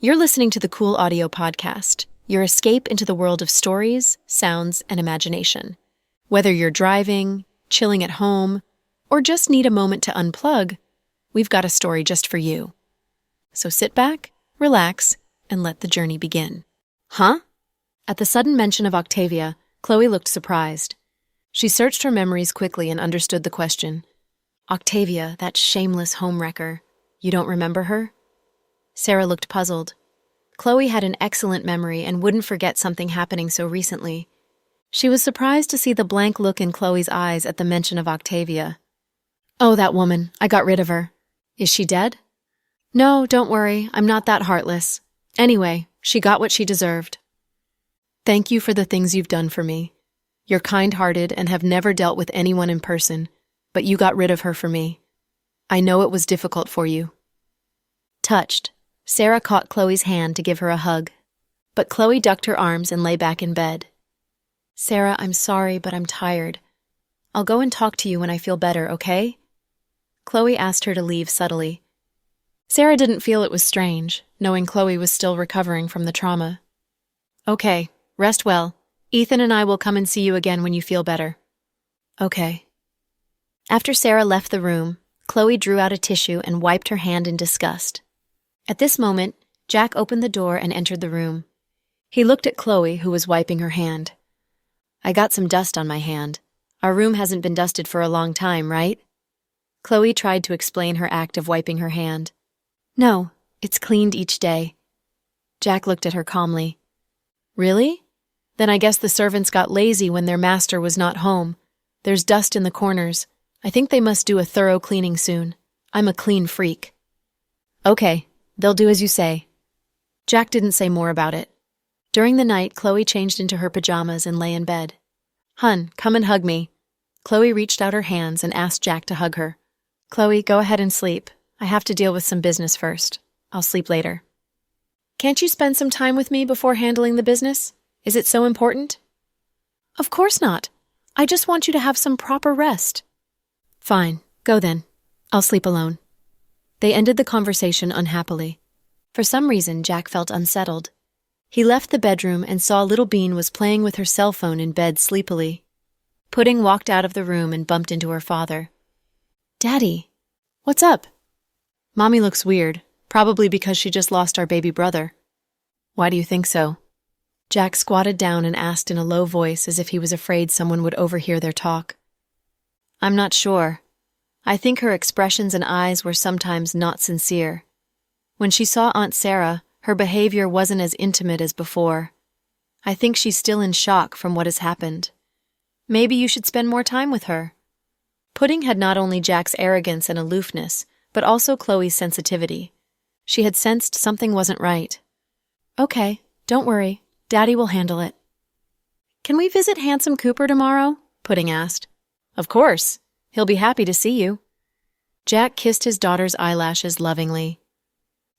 You're listening to the Cool Audio Podcast, your escape into the world of stories, sounds, and imagination. Whether you're driving, chilling at home, or just need a moment to unplug, we've got a story just for you. So sit back, relax, and let the journey begin. Huh? At the sudden mention of Octavia, Chloe looked surprised. She searched her memories quickly and understood the question. Octavia, that shameless homewrecker. You don't remember her? Sarah looked puzzled. Chloe had an excellent memory and wouldn't forget something happening so recently. She was surprised to see the blank look in Chloe's eyes at the mention of Octavia. Oh, that woman. I got rid of her. Is she dead? No, don't worry. I'm not that heartless. Anyway, she got what she deserved. Thank you for the things you've done for me. You're kind-hearted and have never dealt with anyone in person, but you got rid of her for me. I know it was difficult for you. Touched, Sarah caught Chloe's hand to give her a hug, but Chloe ducked her arms and lay back in bed. Sarah, I'm sorry, but I'm tired. I'll go and talk to you when I feel better, okay? Chloe asked her to leave subtly. Sarah didn't feel it was strange, knowing Chloe was still recovering from the trauma. Okay, rest well. Ethan and I will come and see you again when you feel better. Okay. After Sarah left the room, Chloe drew out a tissue and wiped her hand in disgust. At this moment, Jack opened the door and entered the room. He looked at Chloe, who was wiping her hand. I got some dust on my hand. Our room hasn't been dusted for a long time, right? Chloe tried to explain her act of wiping her hand. No, it's cleaned each day. Jack looked at her calmly. Really? Then I guess the servants got lazy when their master was not home. There's dust in the corners. I think they must do a thorough cleaning soon. I'm a clean freak. Okay, they'll do as you say. Jack didn't say more about it. During the night, Chloe changed into her pajamas and lay in bed. Hun, come and hug me. Chloe reached out her hands and asked Jack to hug her. Chloe, go ahead and sleep. I have to deal with some business first. I'll sleep later. Can't you spend some time with me before handling the business? Is it so important? Of course not. I just want you to have some proper rest. Fine, go then. I'll sleep alone. They ended the conversation unhappily. For some reason, Jack felt unsettled. He left the bedroom and saw little Bean was playing with her cell phone in bed sleepily. Pudding walked out of the room and bumped into her father. Daddy, what's up? Mommy looks weird, probably because she just lost our baby brother. Why do you think so? Jack squatted down and asked in a low voice as if he was afraid someone would overhear their talk. I'm not sure. I think her expressions and eyes were sometimes not sincere. When she saw Aunt Sarah, her behavior wasn't as intimate as before. I think she's still in shock from what has happened. Maybe you should spend more time with her. Pudding had not only Jack's arrogance and aloofness, but also Chloe's sensitivity. She had sensed something wasn't right. Okay, don't worry. Daddy will handle it. Can we visit Handsome Cooper tomorrow? Pudding asked. Of course. He'll be happy to see you. Jack kissed his daughter's eyelashes lovingly.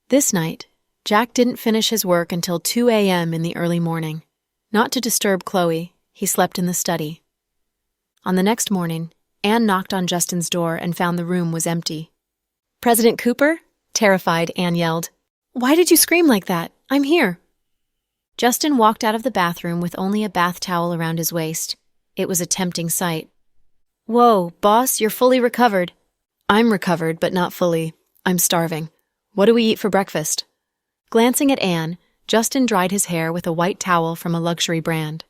This night, Jack didn't finish his work until 2 a.m. in the early morning. Not to disturb Chloe, he slept in the study. On the next morning, Anne knocked on Justin's door and found the room was empty. President Cooper? Terrified, Anne yelled. Why did you scream like that? I'm here. Justin walked out of the bathroom with only a bath towel around his waist. It was a tempting sight. Whoa, boss, you're fully recovered. I'm recovered, but not fully. I'm starving. What do we eat for breakfast? Glancing at Anne, Justin dried his hair with a white towel from a luxury brand.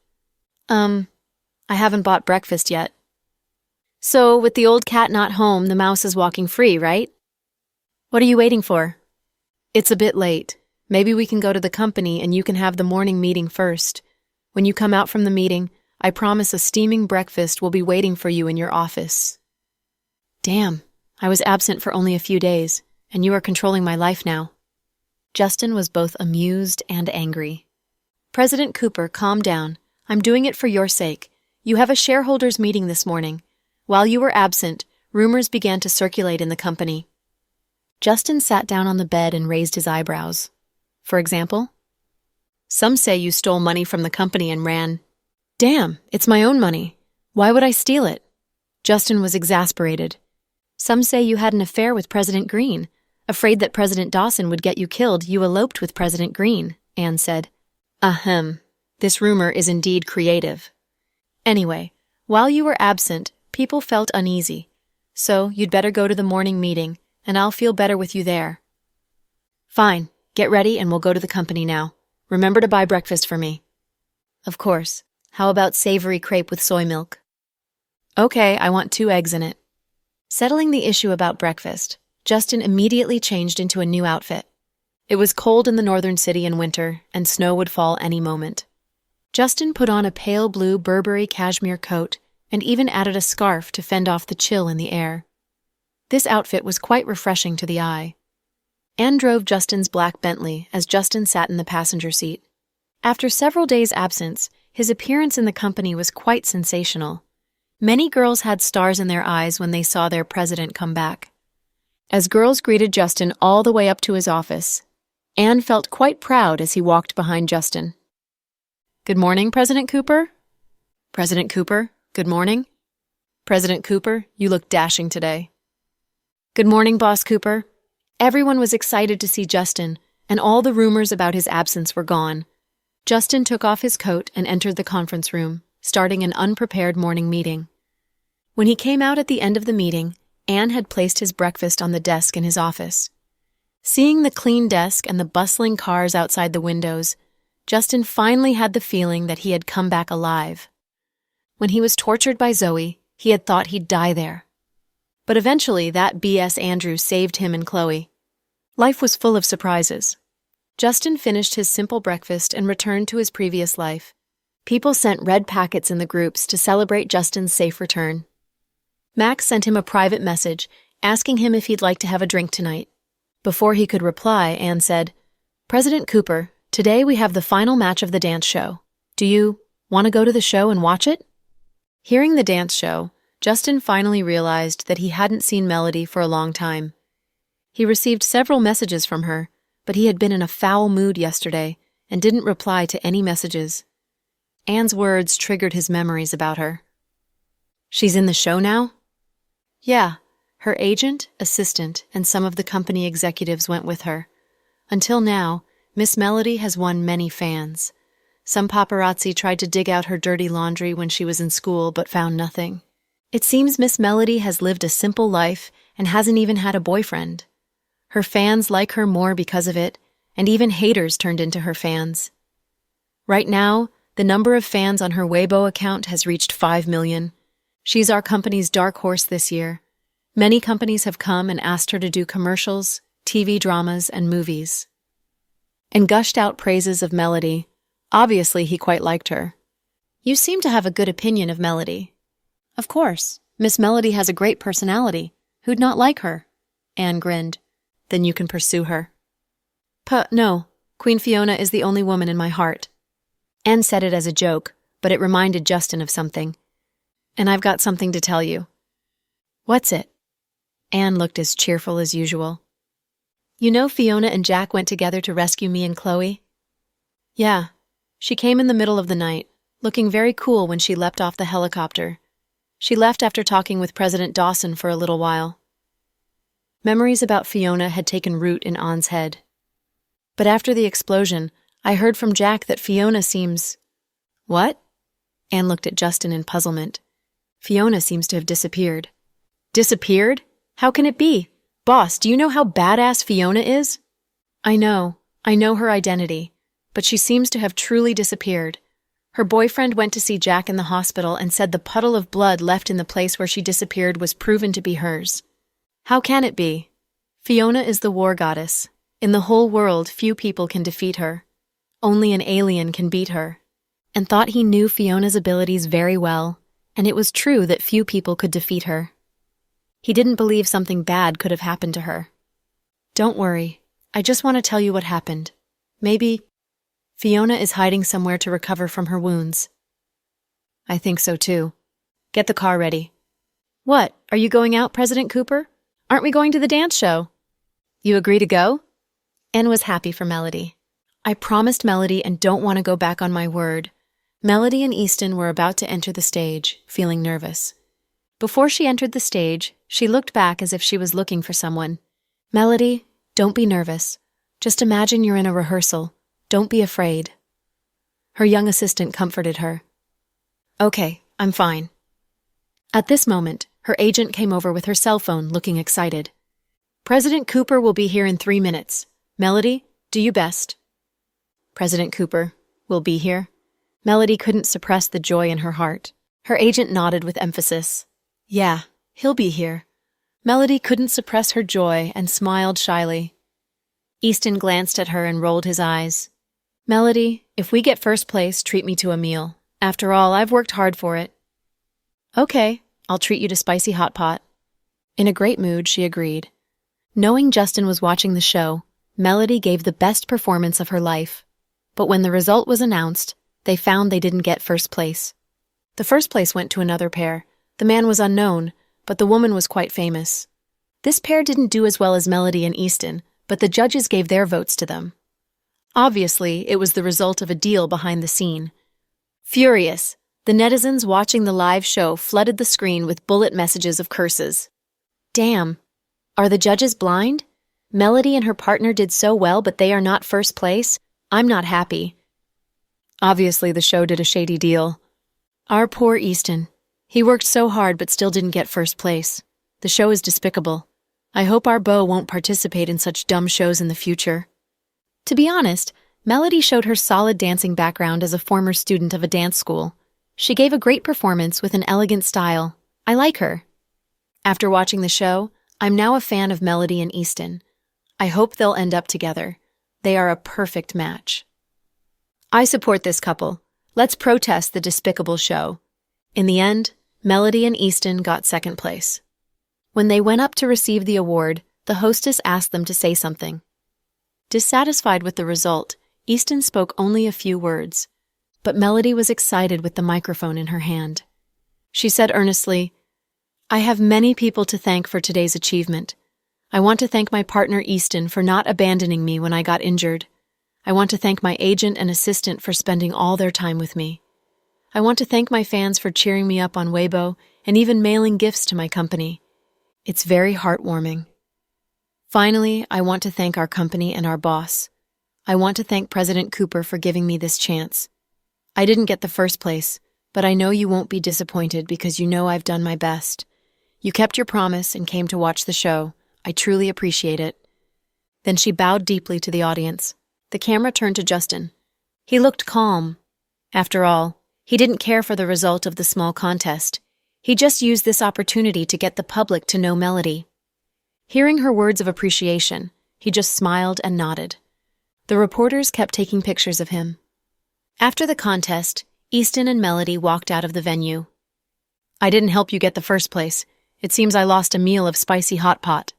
I haven't bought breakfast yet. So, with the old cat not home, the mouse is walking free, right? What are you waiting for? It's a bit late. Maybe we can go to the company and you can have the morning meeting first. When you come out from the meeting, I promise a steaming breakfast will be waiting for you in your office. Damn, I was absent for only a few days, and you are controlling my life now. Justin was both amused and angry. President Cooper, calm down. I'm doing it for your sake. You have a shareholders meeting this morning. While you were absent, rumors began to circulate in the company. Justin sat down on the bed and raised his eyebrows. For example? Some say you stole money from the company and ran. Damn, it's my own money. Why would I steal it? Justin was exasperated. Some say you had an affair with President Green. Afraid that President Dawson would get you killed, you eloped with President Green, Anne said. Ahem. This rumor is indeed creative. Anyway, while you were absent, people felt uneasy. So you'd better go to the morning meeting, and I'll feel better with you there. Fine. Get ready and we'll go to the company now. Remember to buy breakfast for me. Of course. How about savory crepe with soy milk? Okay, I want 2 eggs in it. Settling the issue about breakfast, Justin immediately changed into a new outfit. It was cold in the northern city in winter, and snow would fall any moment. Justin put on a pale blue Burberry cashmere coat and even added a scarf to fend off the chill in the air. This outfit was quite refreshing to the eye. Anne drove Justin's black Bentley as Justin sat in the passenger seat. After several days' absence, his appearance in the company was quite sensational. Many girls had stars in their eyes when they saw their president come back. As girls greeted Justin all the way up to his office, Anne felt quite proud as he walked behind Justin. Good morning, President Cooper. President Cooper, good morning. President Cooper, you look dashing today. Good morning, Boss Cooper. Everyone was excited to see Justin, and all the rumors about his absence were gone. Justin took off his coat and entered the conference room, starting an unprepared morning meeting. When he came out at the end of the meeting, Anne had placed his breakfast on the desk in his office. Seeing the clean desk and the bustling cars outside the windows, Justin finally had the feeling that he had come back alive. When he was tortured by Zoe, he had thought he'd die there. But eventually, that B.S. Andrew saved him and Chloe. Life was full of surprises. Justin finished his simple breakfast and returned to his previous life. People sent red packets in the groups to celebrate Justin's safe return. Max sent him a private message, asking him if he'd like to have a drink tonight. Before he could reply, Anne said, President Cooper, today we have the final match of the dance show. Do you want to go to the show and watch it? Hearing the dance show, Justin finally realized that he hadn't seen Melody for a long time. He received several messages from her, but he had been in a foul mood yesterday and didn't reply to any messages. Anne's words triggered his memories about her. She's in the show now? Yeah, her agent, assistant, and some of the company executives went with her. Until now, Miss Melody has won many fans. Some paparazzi tried to dig out her dirty laundry when she was in school but found nothing. It seems Miss Melody has lived a simple life and hasn't even had a boyfriend. Her fans like her more because of it, and even haters turned into her fans. Right now, the number of fans on her Weibo account has reached 5 million. She's our company's dark horse this year. Many companies have come and asked her to do commercials, TV dramas, and movies. And gushed out praises of Melody. Obviously, he quite liked her. You seem to have a good opinion of Melody. Of course, Miss Melody has a great personality. Who'd not like her? Anne grinned. Then you can pursue her. No. Queen Fiona is the only woman in my heart. Anne said it as a joke, but it reminded Justin of something. And I've got something to tell you. What's it? Anne looked as cheerful as usual. You know Fiona and Jack went together to rescue me and Chloe? Yeah. She came in the middle of the night, looking very cool when she leapt off the helicopter. She left after talking with President Dawson for a little while. Memories about Fiona had taken root in Anne's head. But after the explosion, I heard from Jack that Fiona seems... What? Anne looked at Justin in puzzlement. Fiona seems to have disappeared. Disappeared? How can it be? Boss, do you know how badass Fiona is? I know her identity, but she seems to have truly disappeared. Her boyfriend went to see Jack in the hospital and said the puddle of blood left in the place where she disappeared was proven to be hers. How can it be? Fiona is the war goddess. In the whole world, few people can defeat her. Only an alien can beat her. And thought he knew Fiona's abilities very well, and it was true that few people could defeat her. He didn't believe something bad could have happened to her. Don't worry. I just want to tell you what happened. Maybe Fiona is hiding somewhere to recover from her wounds. I think so too. Get the car ready. What? Are you going out, President Cooper? Aren't we going to the dance show? You agree to go? Anne was happy for Melody. I promised Melody and don't want to go back on my word. Melody and Easton were about to enter the stage, feeling nervous. Before she entered the stage, she looked back as if she was looking for someone. Melody, Don't be nervous. Just imagine you're in a rehearsal. Don't be afraid. Her young assistant comforted her. Okay, I'm fine. At this moment, her agent came over with her cell phone, looking excited. President Cooper will be here in 3 minutes. Melody, do you best. President Cooper will be here. Melody couldn't suppress the joy in her heart. Her agent nodded with emphasis. Yeah, he'll be here. Melody couldn't suppress her joy and smiled shyly. Easton glanced at her and rolled his eyes. Melody, if we get first place, treat me to a meal. After all, I've worked hard for it. Okay, I'll treat you to spicy hot pot. In a great mood, she agreed. Knowing Justin was watching the show, Melody gave the best performance of her life. But when the result was announced, they found they didn't get first place. The first place went to another pair. The man was unknown, but the woman was quite famous. This pair didn't do as well as Melody and Easton, but the judges gave their votes to them. Obviously, it was the result of a deal behind the scene. Furious, the netizens watching the live show flooded the screen with bullet messages of curses. Damn. Are the judges blind? Melody and her partner did so well, but they are not first place? I'm not happy. Obviously, the show did a shady deal. Our poor Easton. He worked so hard but still didn't get first place. The show is despicable. I hope our beau won't participate in such dumb shows in the future. To be honest, Melody showed her solid dancing background as a former student of a dance school. She gave a great performance with an elegant style. I like her. After watching the show, I'm now a fan of Melody and Easton. I hope they'll end up together. They are a perfect match. I support this couple. Let's protest the despicable show. In the end, Melody and Easton got second place. When they went up to receive the award, the hostess asked them to say something. Dissatisfied with the result, Easton spoke only a few words, but Melody was excited with the microphone in her hand. She said earnestly, I have many people to thank for today's achievement. I want to thank my partner Easton for not abandoning me when I got injured. I want to thank my agent and assistant for spending all their time with me. I want to thank my fans for cheering me up on Weibo and even mailing gifts to my company. It's very heartwarming. Finally, I want to thank our company and our boss. I want to thank President Cooper for giving me this chance. I didn't get the first place, but I know you won't be disappointed because you know I've done my best. You kept your promise and came to watch the show. I truly appreciate it. Then she bowed deeply to the audience. The camera turned to Justin. He looked calm. After all, he didn't care for the result of the small contest. He just used this opportunity to get the public to know Melody. Hearing her words of appreciation, he just smiled and nodded. The reporters kept taking pictures of him. After the contest, Easton and Melody walked out of the venue. I didn't help you get the first place. It seems I lost a meal of spicy hot pot.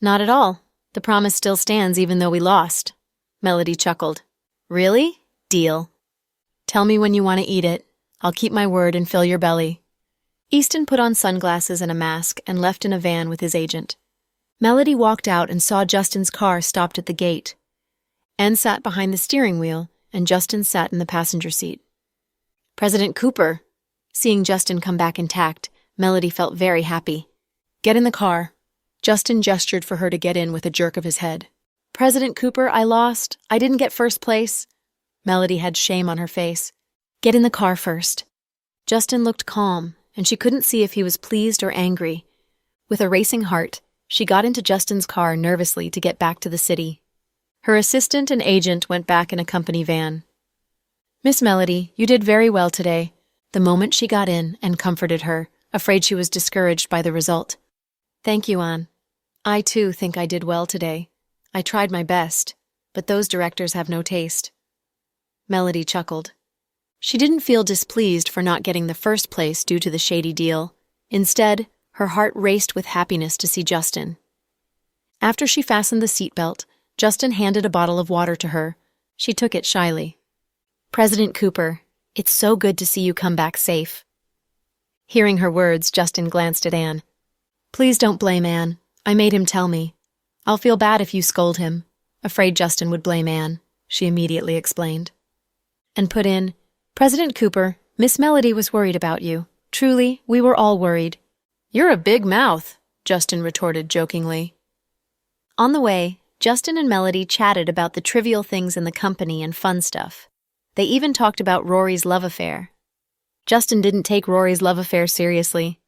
Not at all. The promise still stands even though we lost. Melody chuckled. Really? Deal. Tell me when you want to eat it. I'll keep my word and fill your belly. Easton put on sunglasses and a mask and left in a van with his agent. Melody walked out and saw Justin's car stopped at the gate. Anne sat behind the steering wheel, and Justin sat in the passenger seat. President Cooper. Seeing Justin come back intact, Melody felt very happy. Get in the car. Justin gestured for her to get in with a jerk of his head. President Cooper, I lost. I didn't get first place. Melody had shame on her face. Get in the car first. Justin looked calm, and she couldn't see if he was pleased or angry. With a racing heart, she got into Justin's car nervously to get back to the city. Her assistant and agent went back in a company van. Miss Melody, you did very well today. The moment she got in and comforted her, afraid she was discouraged by the result. Thank you, Anne. I, too, think I did well today. I tried my best, but those directors have no taste. Melody chuckled. She didn't feel displeased for not getting the first place due to the shady deal. Instead, her heart raced with happiness to see Justin. After she fastened the seatbelt, Justin handed a bottle of water to her. She took it shyly. President Cooper, it's so good to see you come back safe. Hearing her words, Justin glanced at Anne. Please don't blame Anne. I made him tell me. I'll feel bad if you scold him. Afraid Justin would blame Anne, she immediately explained. And put in, President Cooper, Miss Melody was worried about you. Truly, we were all worried. You're a big mouth, Justin retorted jokingly. On the way, Justin and Melody chatted about the trivial things in the company and fun stuff. They even talked about Rory's love affair. Justin didn't take Rory's love affair seriously.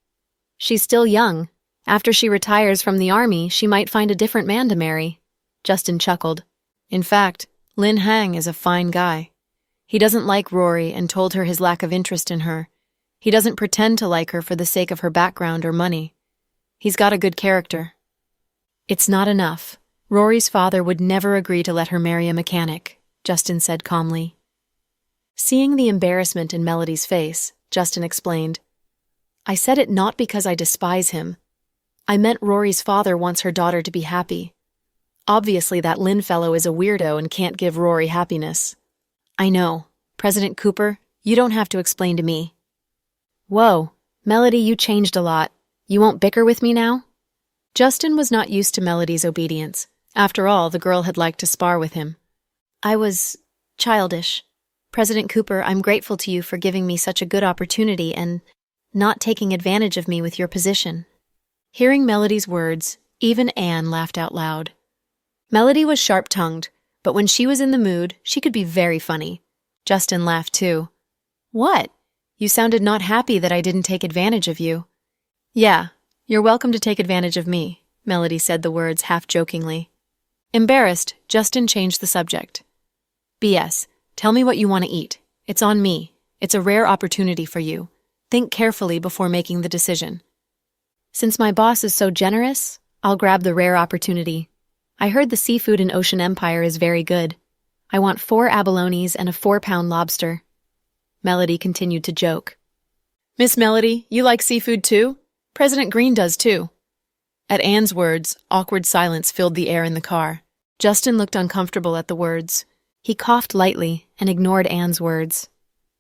She's still young. After she retires from the army, she might find a different man to marry. Justin chuckled. In fact, Lin Hang is a fine guy. He doesn't like Rory and told her his lack of interest in her. He doesn't pretend to like her for the sake of her background or money. He's got a good character. It's not enough. Rory's father would never agree to let her marry a mechanic, Justin said calmly. Seeing the embarrassment in Melody's face, Justin explained, I said it not because I despise him. I meant Rory's father wants her daughter to be happy. Obviously that Lin fellow is a weirdo and can't give Rory happiness. I know. President Cooper, you don't have to explain to me. Whoa, Melody, you changed a lot. You won't bicker with me now? Justin was not used to Melody's obedience. After all, the girl had liked to spar with him. I was childish. President Cooper, I'm grateful to you for giving me such a good opportunity and not taking advantage of me with your position. Hearing Melody's words, even Anne laughed out loud. Melody was sharp-tongued, but when she was in the mood, she could be very funny. Justin laughed too. What? You sounded not happy that I didn't take advantage of you. Yeah, you're welcome to take advantage of me, Melody said the words half-jokingly. Embarrassed, Justin changed the subject. BS. Tell me what you want to eat. It's on me. It's a rare opportunity for you. Think carefully before making the decision. Since my boss is so generous, I'll grab the rare opportunity. I heard the seafood in Ocean Empire is very good. I want 4 abalones and a 4-pound lobster. Melody continued to joke. Miss Melody, you like seafood too? President Green does too. At Anne's words, awkward silence filled the air in the car. Justin looked uncomfortable at the words. He coughed lightly and ignored Anne's words.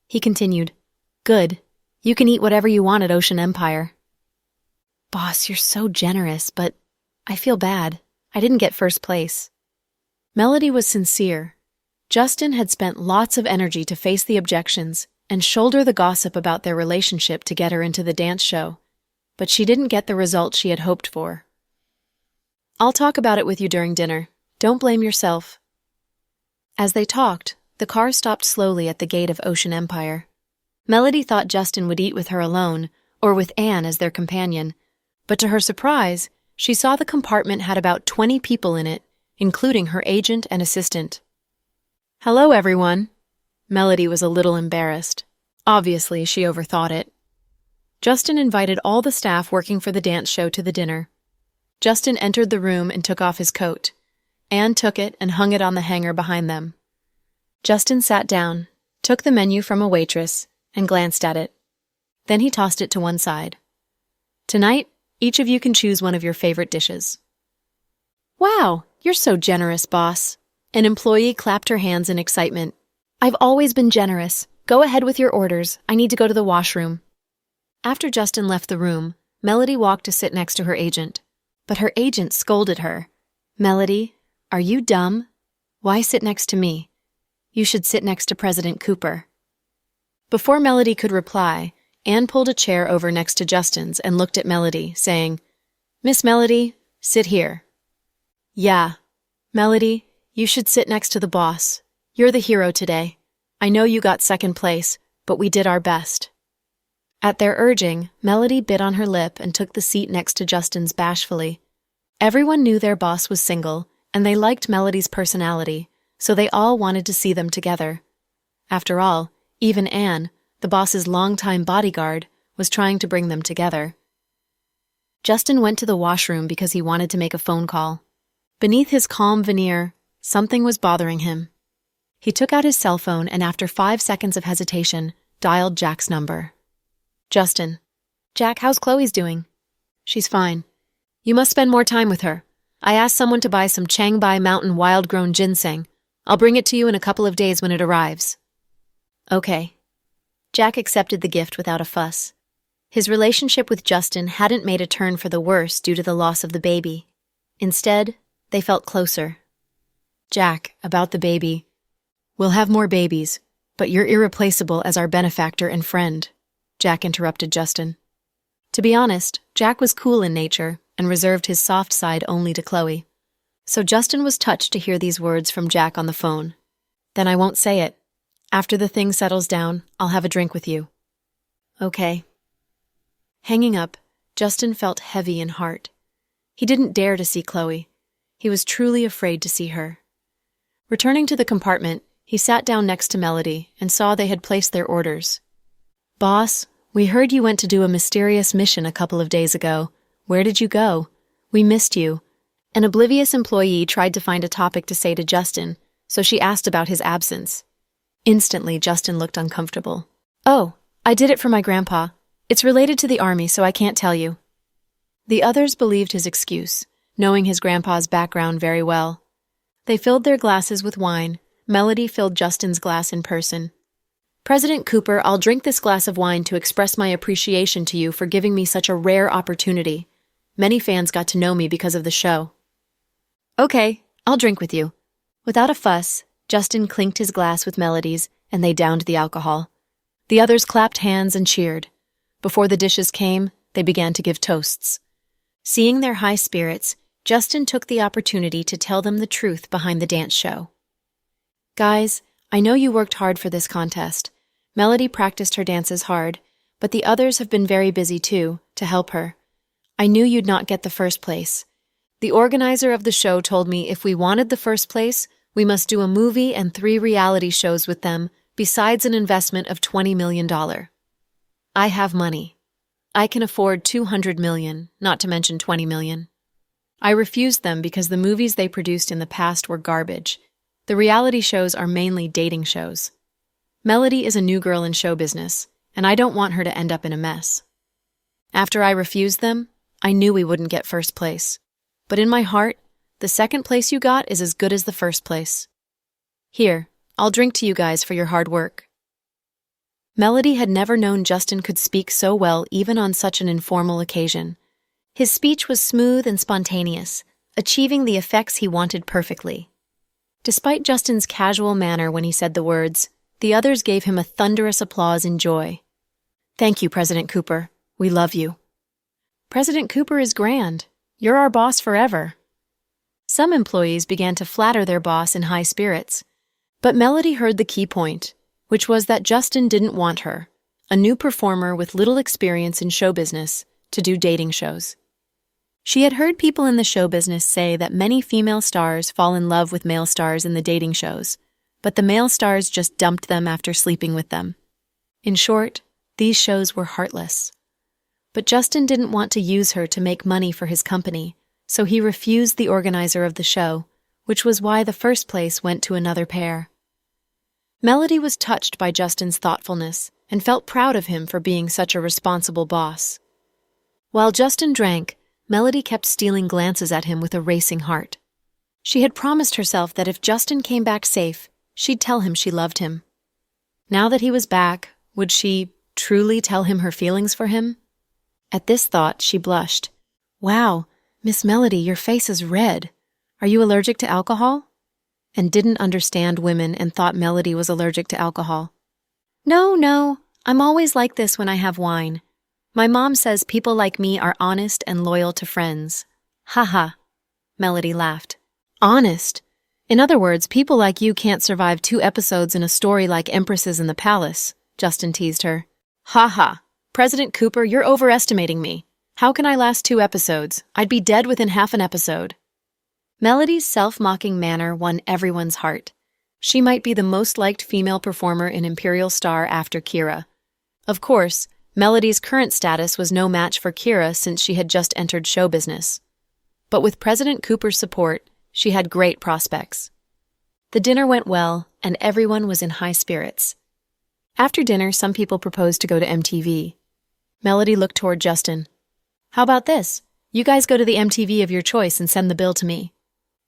He continued, Good. You can eat whatever you want at Ocean Empire. Boss, you're so generous, but I feel bad. I didn't get first place. Melody was sincere. Justin had spent lots of energy to face the objections and shoulder the gossip about their relationship to get her into the dance show, but she didn't get the result she had hoped for. I'll talk about it with you during dinner. Don't blame yourself. As they talked, the car stopped slowly at the gate of Ocean Empire. Melody thought Justin would eat with her alone, or with Anne as their companion, but to her surprise, she saw the compartment had about 20 people in it, including her agent and assistant. Hello, everyone. Melody was a little embarrassed. Obviously, she overthought it. Justin invited all the staff working for the dance show to the dinner. Justin entered the room and took off his coat. Anne took it and hung it on the hanger behind them. Justin sat down, took the menu from a waitress, and glanced at it. Then he tossed it to one side. Tonight, each of you can choose one of your favorite dishes. Wow, you're so generous, boss. An employee clapped her hands in excitement. I've always been generous. Go ahead with your orders. I need to go to the washroom. After Justin left the room, Melody walked to sit next to her agent. But her agent scolded her. Melody, are you dumb? Why sit next to me? You should sit next to President Cooper. Before Melody could reply, Anne pulled a chair over next to Justin's and looked at Melody, saying, Miss Melody, sit here. Yeah. Melody, you should sit next to the boss. You're the hero today. I know you got second place, but we did our best. At their urging, Melody bit on her lip and took the seat next to Justin's bashfully. Everyone knew their boss was single, and they liked Melody's personality, so they all wanted to see them together. After all, even Anne, the boss's longtime bodyguard, was trying to bring them together. Justin went to the washroom because he wanted to make a phone call. Beneath his calm veneer, something was bothering him. He took out his cell phone and after 5 seconds of hesitation, dialed Jack's number. Justin. Jack, how's Chloe's doing? She's fine. You must spend more time with her. I asked someone to buy some Changbai Mountain wild-grown ginseng. I'll bring it to you in a couple of days when it arrives. Okay. Jack accepted the gift without a fuss. His relationship with Justin hadn't made a turn for the worse due to the loss of the baby. Instead, they felt closer. Jack, about the baby. We'll have more babies, but you're irreplaceable as our benefactor and friend, Jack interrupted Justin. To be honest, Jack was cool in nature and reserved his soft side only to Chloe. So Justin was touched to hear these words from Jack on the phone. Then I won't say it. After the thing settles down, I'll have a drink with you. Okay. Hanging up, Justin felt heavy in heart. He didn't dare to see Chloe. He was truly afraid to see her. Returning to the compartment, he sat down next to Melody and saw they had placed their orders. Boss, we heard you went to do a mysterious mission a couple of days ago. Where did you go? We missed you. An oblivious employee tried to find a topic to say to Justin, so she asked about his absence. Instantly, Justin looked uncomfortable. Oh, I did it for my grandpa. It's related to the army, so I can't tell you. The others believed his excuse, knowing his grandpa's background very well. They filled their glasses with wine. Melody filled Justin's glass in person. President Cooper, I'll drink this glass of wine to express my appreciation to you for giving me such a rare opportunity. Many fans got to know me because of the show. Okay, I'll drink with you. Without a fuss, Justin clinked his glass with Melody's, and they downed the alcohol. The others clapped hands and cheered. Before the dishes came, they began to give toasts. Seeing their high spirits, Justin took the opportunity to tell them the truth behind the dance show. Guys, I know you worked hard for this contest. Melody practiced her dances hard, but the others have been very busy too, to help her. I knew you'd not get the first place. The organizer of the show told me if we wanted the first place, we must do a movie and 3 reality shows with them, besides an investment of $20 million. I have money. I can afford $200 million, not to mention $20 million. I refused them because the movies they produced in the past were garbage. The reality shows are mainly dating shows. Melody is a new girl in show business, and I don't want her to end up in a mess. After I refused them, I knew we wouldn't get first place. But in my heart, the second place you got is as good as the first place. Here, I'll drink to you guys for your hard work. Melody had never known Justin could speak so well even on such an informal occasion. His speech was smooth and spontaneous, achieving the effects he wanted perfectly. Despite Justin's casual manner when he said the words, the others gave him a thunderous applause in joy. Thank you, President Cooper. We love you. President Cooper is grand. You're our boss forever. Some employees began to flatter their boss in high spirits, but Melody heard the key point, which was that Justin didn't want her, a new performer with little experience in show business, to do dating shows. She had heard people in the show business say that many female stars fall in love with male stars in the dating shows, but the male stars just dumped them after sleeping with them. In short, these shows were heartless. But Justin didn't want to use her to make money for his company, so he refused the organizer of the show, which was why the first place went to another pair. Melody was touched by Justin's thoughtfulness and felt proud of him for being such a responsible boss. While Justin drank, Melody kept stealing glances at him with a racing heart. She had promised herself that if Justin came back safe, she'd tell him she loved him. Now that he was back, would she truly tell him her feelings for him? At this thought, she blushed. Wow, Miss Melody, your face is red. Are you allergic to alcohol? And didn't understand women and thought Melody was allergic to alcohol. No, I'm always like this when I have wine. My mom says people like me are honest and loyal to friends. Ha. Melody laughed. Honest? In other words, people like you can't survive 2 episodes in a story like Empresses in the Palace, Justin teased her. Ha. President Cooper, you're overestimating me. How can I last 2 episodes? I'd be dead within half an episode. Melody's self-mocking manner won everyone's heart. She might be the most liked female performer in Imperial Star after Kira. Of course, Melody's current status was no match for Kira since she had just entered show business. But with President Cooper's support, she had great prospects. The dinner went well, and everyone was in high spirits. After dinner, some people proposed to go to MTV. Melody looked toward Justin. How about this? You guys go to the MTV of your choice and send the bill to me.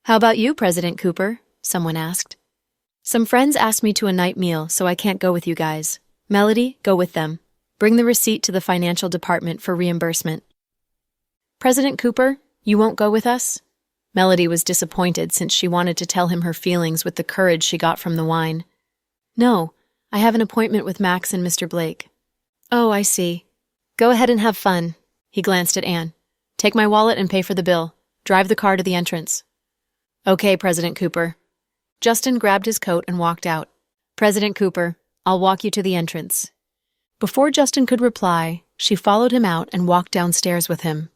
How about you, President Cooper? Someone asked. Some friends asked me to a night meal, so I can't go with you guys. Melody, go with them. Bring the receipt to the financial department for reimbursement. President Cooper, you won't go with us? Melody was disappointed since she wanted to tell him her feelings with the courage she got from the wine. No, I have an appointment with Max and Mr. Blake. Oh, I see. Go ahead and have fun. He glanced at Anne. Take my wallet and pay for the bill. Drive the car to the entrance. Okay, President Cooper. Justin grabbed his coat and walked out. President Cooper, I'll walk you to the entrance. Before Justin could reply, she followed him out and walked downstairs with him.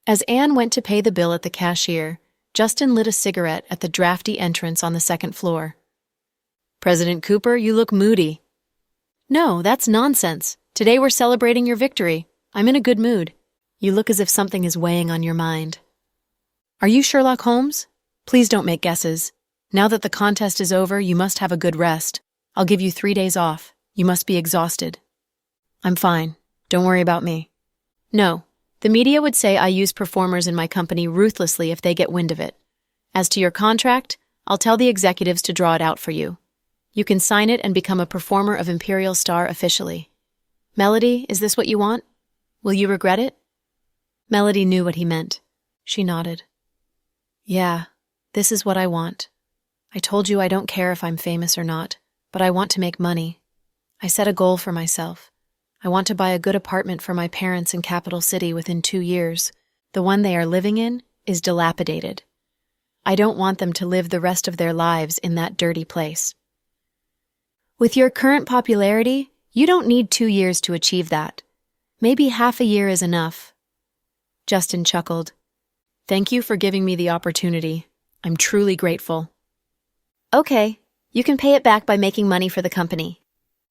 As Anne went to pay the bill at the cashier, Justin lit a cigarette at the drafty entrance on the second floor. President Cooper, you look moody. No, that's nonsense. Today we're celebrating your victory. I'm in a good mood. You look as if something is weighing on your mind. Are you Sherlock Holmes? Please don't make guesses. Now that the contest is over, you must have a good rest. I'll give you 3 days off. You must be exhausted. I'm fine. Don't worry about me. No, the media would say I use performers in my company ruthlessly if they get wind of it. As to your contract, I'll tell the executives to draw it out for you. You can sign it and become a performer of Imperial Star officially. Melody, is this what you want? Will you regret it? Melody knew what he meant. She nodded. Yeah, this is what I want. I told you I don't care if I'm famous or not, but I want to make money. I set a goal for myself. I want to buy a good apartment for my parents in Capital City within 2 years. The one they are living in is dilapidated. I don't want them to live the rest of their lives in that dirty place. With your current popularity, you don't need 2 years to achieve that. Maybe half a year is enough. Justin chuckled. Thank you for giving me the opportunity. I'm truly grateful. Okay, you can pay it back by making money for the company.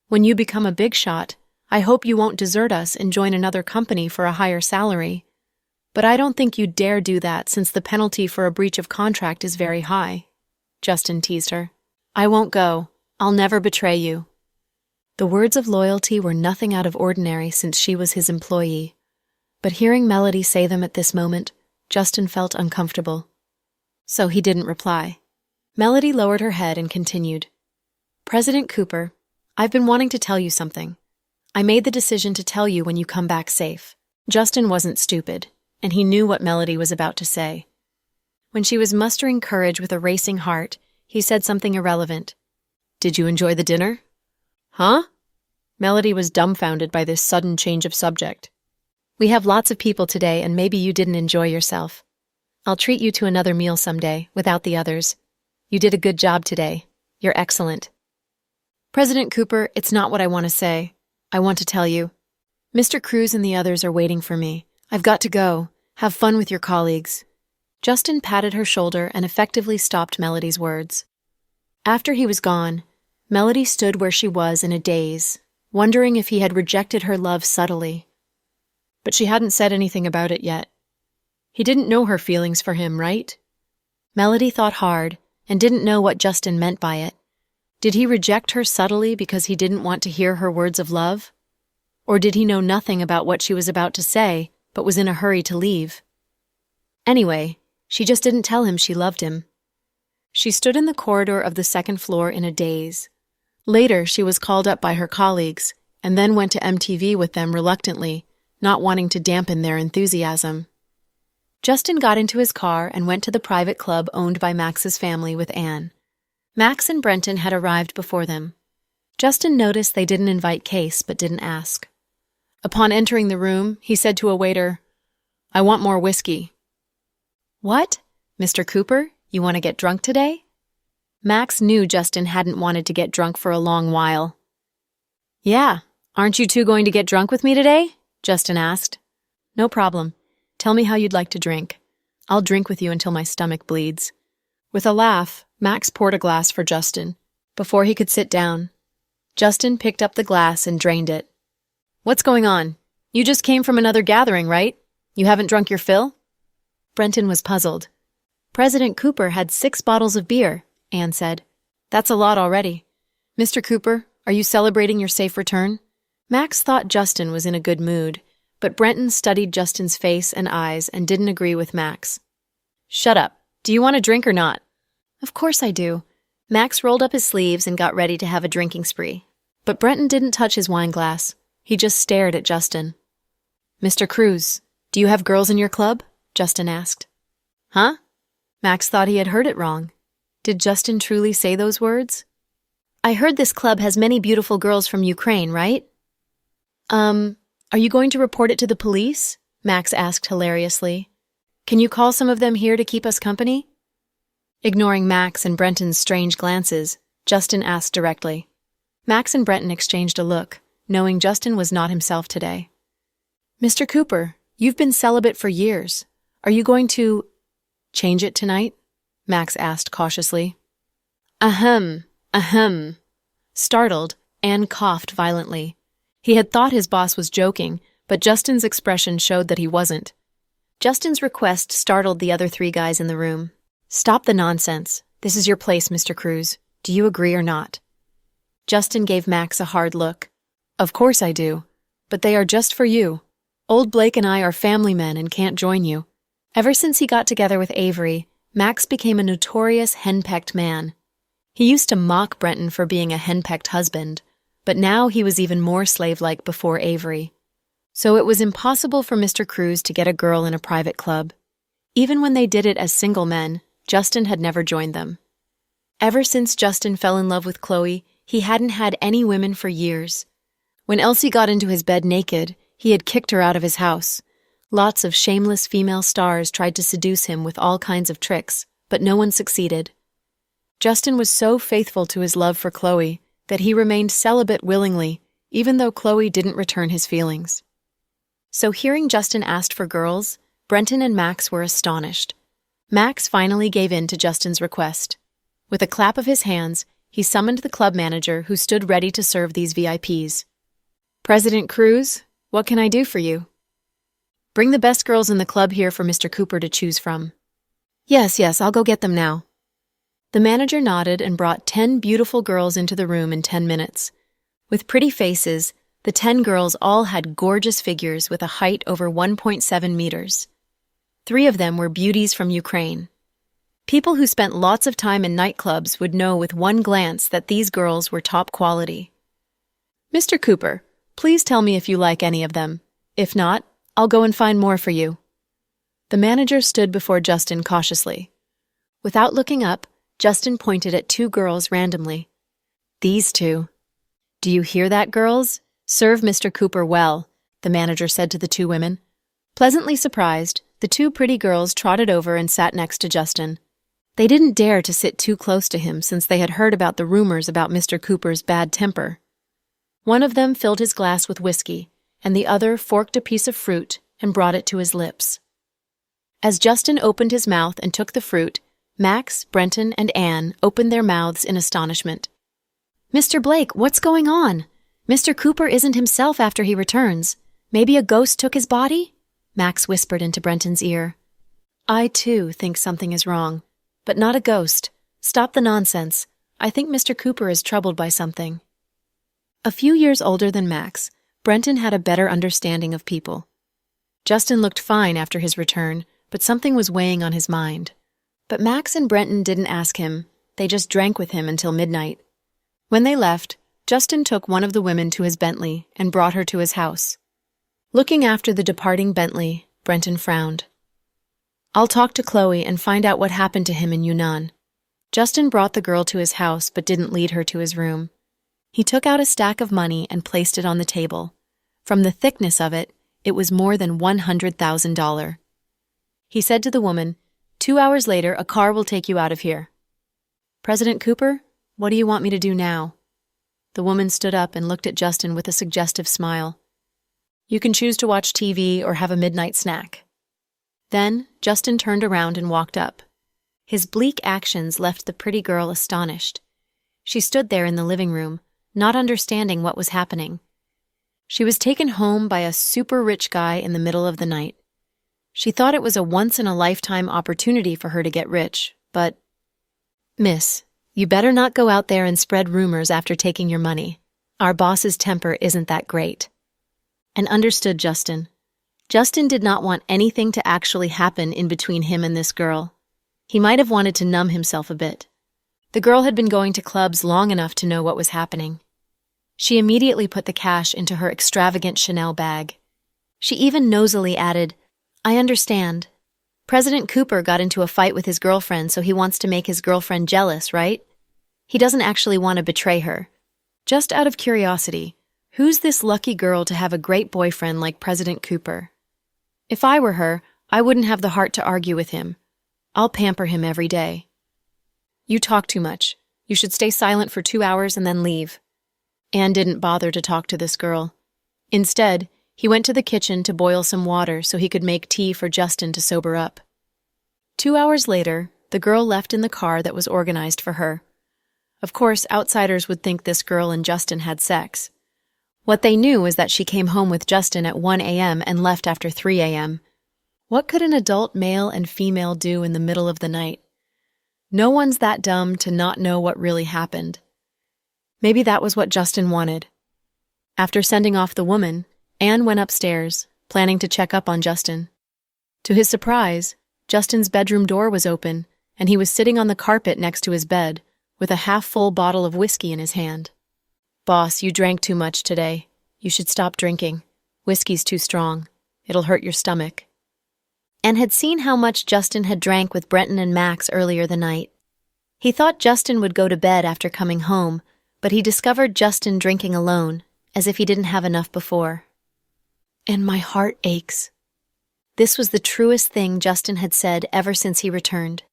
When you become a big shot, I hope you won't desert us and join another company for a higher salary. But I don't think you'd dare do that since the penalty for a breach of contract is very high. Justin teased her. I won't go. I'll never betray you. The words of loyalty were nothing out of ordinary since she was his employee. But hearing Melody say them at this moment, Justin felt uncomfortable. So he didn't reply. Melody lowered her head and continued. President Cooper, I've been wanting to tell you something. I made the decision to tell you when you come back safe. Justin wasn't stupid, and he knew what Melody was about to say. When she was mustering courage with a racing heart, he said something irrelevant. Did you enjoy the dinner? Huh? Melody was dumbfounded by this sudden change of subject. We have lots of people today, and maybe you didn't enjoy yourself. I'll treat you to another meal someday, without the others. You did a good job today. You're excellent. President Cooper, it's not what I want to say. I want to tell you. Mr. Cruz and the others are waiting for me. I've got to go. Have fun with your colleagues. Justin patted her shoulder and effectively stopped Melody's words. After he was gone, Melody stood where she was in a daze, wondering if he had rejected her love subtly. But she hadn't said anything about it yet. He didn't know her feelings for him, right? Melody thought hard and didn't know what Justin meant by it. Did he reject her subtly because he didn't want to hear her words of love? Or did he know nothing about what she was about to say, but was in a hurry to leave? Anyway, she just didn't tell him she loved him. She stood in the corridor of the second floor in a daze. Later, she was called up by her colleagues, and then went to MTV with them reluctantly, not wanting to dampen their enthusiasm. Justin got into his car and went to the private club owned by Max's family with Anne. Max and Brenton had arrived before them. Justin noticed they didn't invite Case, but didn't ask. Upon entering the room, he said to a waiter, I want more whiskey. What? Mr. Cooper, you want to get drunk today? Max knew Justin hadn't wanted to get drunk for a long while. Yeah, aren't you two going to get drunk with me today? Justin asked. No problem. Tell me how you'd like to drink. I'll drink with you until my stomach bleeds. With a laugh, Max poured a glass for Justin. Before he could sit down, Justin picked up the glass and drained it. What's going on? You just came from another gathering, right? You haven't drunk your fill? Brenton was puzzled. President Cooper had 6 bottles of beer, Anne said. That's a lot already. Mr. Cooper, are you celebrating your safe return? Max thought Justin was in a good mood, but Brenton studied Justin's face and eyes and didn't agree with Max. Shut up. Do you want a drink or not? Of course I do. Max rolled up his sleeves and got ready to have a drinking spree. But Brenton didn't touch his wine glass. He just stared at Justin. Mr. Cruz, do you have girls in your club? Justin asked. Huh? Max thought he had heard it wrong. Did Justin truly say those words? I heard this club has many beautiful girls from Ukraine, right? Are you going to report it to the police? Max asked hilariously. Can you call some of them here to keep us company? Ignoring Max and Brenton's strange glances, Justin asked directly. Max and Brenton exchanged a look, knowing Justin was not himself today. Mr. Cooper, you've been celibate for years. Are you going to change it tonight? Max asked cautiously. Ahem. Startled, Anne coughed violently. He had thought his boss was joking, but Justin's expression showed that he wasn't. Justin's request startled the other three guys in the room. Stop the nonsense. This is your place, Mr. Cruz. Do you agree or not? Justin gave Max a hard look. Of course I do. But they are just for you. Old Blake and I are family men and can't join you. Ever since he got together with Avery, Max became a notorious henpecked man. He used to mock Brenton for being a henpecked husband, but now he was even more slave-like before Avery. So it was impossible for Mr. Cruz to get a girl in a private club. Even when they did it as single men, Justin had never joined them. Ever since Justin fell in love with Chloe, he hadn't had any women for years. When Elsie got into his bed naked, he had kicked her out of his house. Lots of shameless female stars tried to seduce him with all kinds of tricks, but no one succeeded. Justin was so faithful to his love for Chloe that he remained celibate willingly, even though Chloe didn't return his feelings. So hearing Justin asked for girls, Brenton and Max were astonished. Max finally gave in to Justin's request. With a clap of his hands, he summoned the club manager who stood ready to serve these VIPs. President Cruz, what can I do for you? Bring the best girls in the club here for Mr. Cooper to choose from. Yes, I'll go get them now. The manager nodded and brought 10 beautiful girls into the room in 10 minutes. With pretty faces, the 10 girls all had gorgeous figures with a height over 1.7 meters. 3 of them were beauties from Ukraine. People who spent lots of time in nightclubs would know with one glance that these girls were top quality. Mr. Cooper, please tell me if you like any of them. If not, I'll go and find more for you. The manager stood before Justin cautiously. Without looking up, Justin pointed at 2 girls randomly. These 2. Do you hear that, girls? Serve Mr. Cooper well, the manager said to the 2 women. Pleasantly surprised, the 2 pretty girls trotted over and sat next to Justin. They didn't dare to sit too close to him since they had heard about the rumors about Mr. Cooper's bad temper. One of them filled his glass with whiskey, and the other forked a piece of fruit and brought it to his lips. As Justin opened his mouth and took the fruit, Max, Brenton, and Anne opened their mouths in astonishment. Mr. Blake, what's going on? Mr. Cooper isn't himself after he returns. Maybe a ghost took his body? Max whispered into Brenton's ear. I, too, think something is wrong. But not a ghost. Stop the nonsense. I think Mr. Cooper is troubled by something. A few years older than Max, Brenton had a better understanding of people. Justin looked fine after his return, but something was weighing on his mind. But Max and Brenton didn't ask him. They just drank with him until midnight. When they left, Justin took one of the women to his Bentley and brought her to his house. Looking after the departing Bentley, Brenton frowned. I'll talk to Chloe and find out what happened to him in Yunnan. Justin brought the girl to his house but didn't lead her to his room. He took out a stack of money and placed it on the table. From the thickness of it, it was more than $100,000. He said to the woman, 2 hours later, a car will take you out of here. President Cooper, what do you want me to do now? The woman stood up and looked at Justin with a suggestive smile. You can choose to watch TV or have a midnight snack. Then, Justin turned around and walked up. His bleak actions left the pretty girl astonished. She stood there in the living room, not understanding what was happening. She was taken home by a super rich guy in the middle of the night. She thought it was a once-in-a-lifetime opportunity for her to get rich, but... Miss, you better not go out there and spread rumors after taking your money. Our boss's temper isn't that great. And understood Justin. Justin did not want anything to actually happen in between him and this girl. He might have wanted to numb himself a bit. The girl had been going to clubs long enough to know what was happening. She immediately put the cash into her extravagant Chanel bag. She even nosily added, I understand. President Cooper got into a fight with his girlfriend, so he wants to make his girlfriend jealous, right? He doesn't actually want to betray her. Just out of curiosity, who's this lucky girl to have a great boyfriend like President Cooper? If I were her, I wouldn't have the heart to argue with him. I'll pamper him every day. You talk too much. You should stay silent for 2 hours and then leave. Anne didn't bother to talk to this girl. Instead, he went to the kitchen to boil some water so he could make tea for Justin to sober up. 2 hours later, the girl left in the car that was organized for her. Of course, outsiders would think this girl and Justin had sex. What they knew was that she came home with Justin at 1 a.m. and left after 3 a.m. What could an adult male and female do in the middle of the night? No one's that dumb to not know what really happened. Maybe that was what Justin wanted. After sending off the woman, Anne went upstairs, planning to check up on Justin. To his surprise, Justin's bedroom door was open, and he was sitting on the carpet next to his bed, with a half-full bottle of whiskey in his hand. "Boss, you drank too much today. You should stop drinking. Whiskey's too strong. It'll hurt your stomach." Anne had seen how much Justin had drank with Brenton and Max earlier the night. He thought Justin would go to bed after coming home, but he discovered Justin drinking alone, as if he didn't have enough before. "And my heart aches." This was the truest thing Justin had said ever since he returned.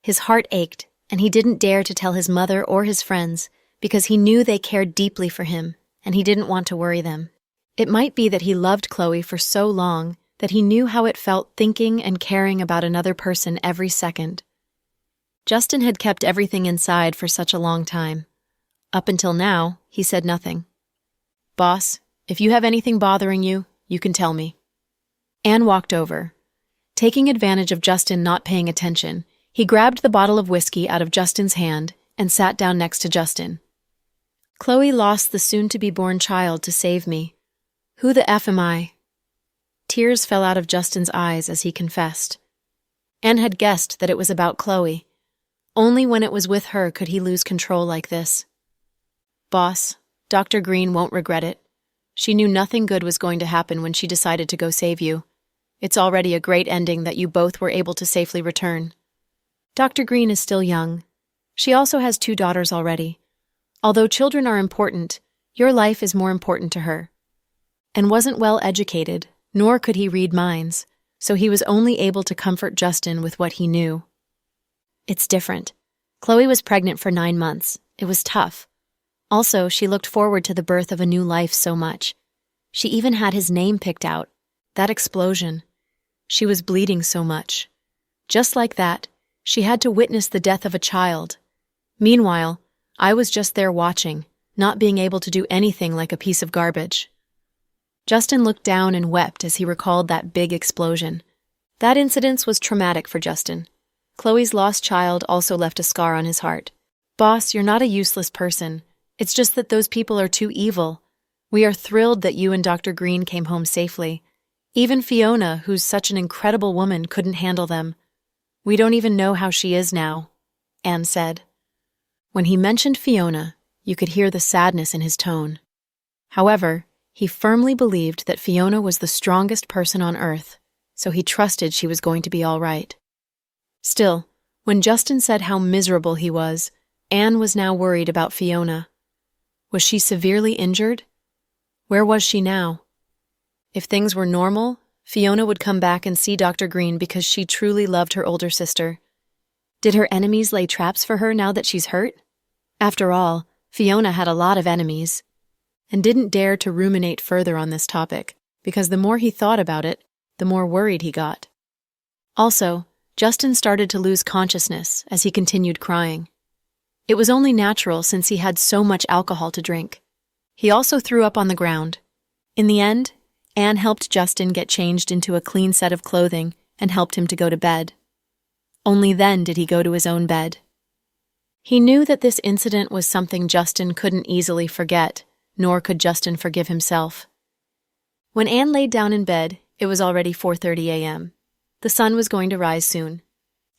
His heart ached, and he didn't dare to tell his mother or his friends because he knew they cared deeply for him, and he didn't want to worry them. It might be that he loved Chloe for so long that he knew how it felt thinking and caring about another person every second. Justin had kept everything inside for such a long time. Up until now, he said nothing. "Boss, if you have anything bothering you, you can tell me." Anne walked over. Taking advantage of Justin not paying attention, he grabbed the bottle of whiskey out of Justin's hand and sat down next to Justin. "Chloe lost the soon-to-be-born child to save me. Who the F am I?" Tears fell out of Justin's eyes as he confessed. Anne had guessed that it was about Chloe. Only when it was with her could he lose control like this. "Boss, Dr. Green won't regret it. She knew nothing good was going to happen when she decided to go save you. It's already a great ending that you both were able to safely return. Dr. Green is still young. She also has 2 daughters already. Although children are important, your life is more important to her." And wasn't well educated, nor could he read minds, so he was only able to comfort Justin with what he knew. "It's different. Chloe was pregnant for 9 months. It was tough. Also, she looked forward to the birth of a new life so much. She even had his name picked out. That explosion. She was bleeding so much. Just like that, she had to witness the death of a child. Meanwhile, I was just there watching, not being able to do anything like a piece of garbage." Justin looked down and wept as he recalled that big explosion. That incident was traumatic for Justin. Chloe's lost child also left a scar on his heart. "Boss, you're not a useless person. It's just that those people are too evil. We are thrilled that you and Dr. Green came home safely. Even Fiona, who's such an incredible woman, couldn't handle them. We don't even know how she is now," Anne said. When he mentioned Fiona, you could hear the sadness in his tone. However, he firmly believed that Fiona was the strongest person on earth, so he trusted she was going to be all right. Still, when Justin said how miserable he was, Anne was now worried about Fiona. Was she severely injured? Where was she now? If things were normal, Fiona would come back and see Dr. Green because she truly loved her older sister. Did her enemies lay traps for her now that she's hurt? After all, Fiona had a lot of enemies, and didn't dare to ruminate further on this topic, because the more he thought about it, the more worried he got. Also, Justin started to lose consciousness as he continued crying. It was only natural since he had so much alcohol to drink. He also threw up on the ground. In the end, Anne helped Justin get changed into a clean set of clothing and helped him to go to bed. Only then did he go to his own bed. He knew that this incident was something Justin couldn't easily forget, nor could Justin forgive himself. When Anne laid down in bed, it was already 4:30 a.m. The sun was going to rise soon.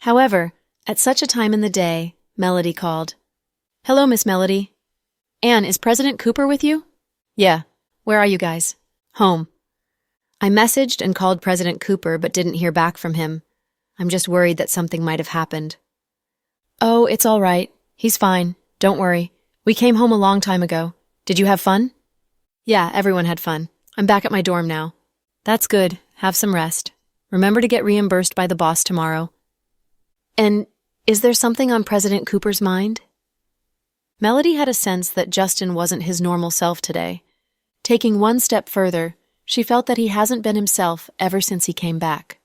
However, at such a time in the day, Melody called. "Hello, Miss Melody." "Anne, is President Cooper with you?" "Yeah. Where are you guys?" "Home." "I messaged and called President Cooper but didn't hear back from him. I'm just worried that something might have happened." "Oh, it's all right. He's fine. Don't worry. We came home a long time ago. Did you have fun?" "Yeah, everyone had fun. I'm back at my dorm now." "That's good. Have some rest. Remember to get reimbursed by the boss tomorrow." "And Is there something on President Cooper's mind? Melody had a sense that Justin wasn't his normal self today. Taking one step further, she felt that he hasn't been himself ever since he came back.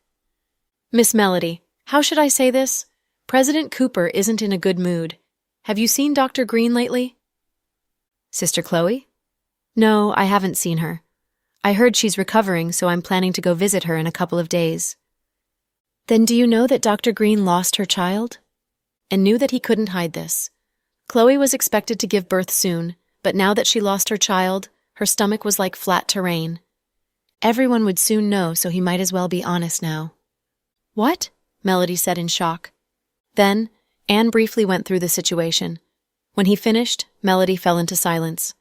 Miss Melody, how should I say this? President Cooper isn't in a good mood. Have you seen Dr. Green lately? Sister Chloe? No, I haven't seen her. I heard she's recovering, so I'm planning to go visit her in a couple of days. Then do you know that Dr. Green lost her child? And knew that he couldn't hide this. Chloe was expected to give birth soon, but now that she lost her child, her stomach was like flat terrain. Everyone would soon know, so he might as well be honest now. What? Melody said in shock. Then, Anne briefly went through the situation. When he finished, Melody fell into silence.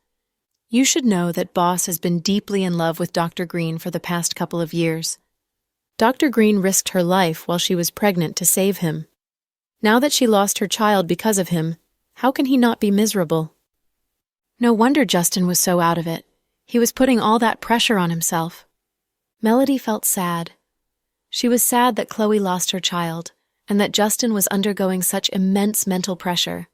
You should know that Boss has been deeply in love with Dr. Green for the past couple of years. Dr. Green risked her life while she was pregnant to save him. Now that she lost her child because of him, how can he not be miserable? No wonder Justin was so out of it. He was putting all that pressure on himself. Melody felt sad. She was sad that Chloe lost her child, and that Justin was undergoing such immense mental pressure.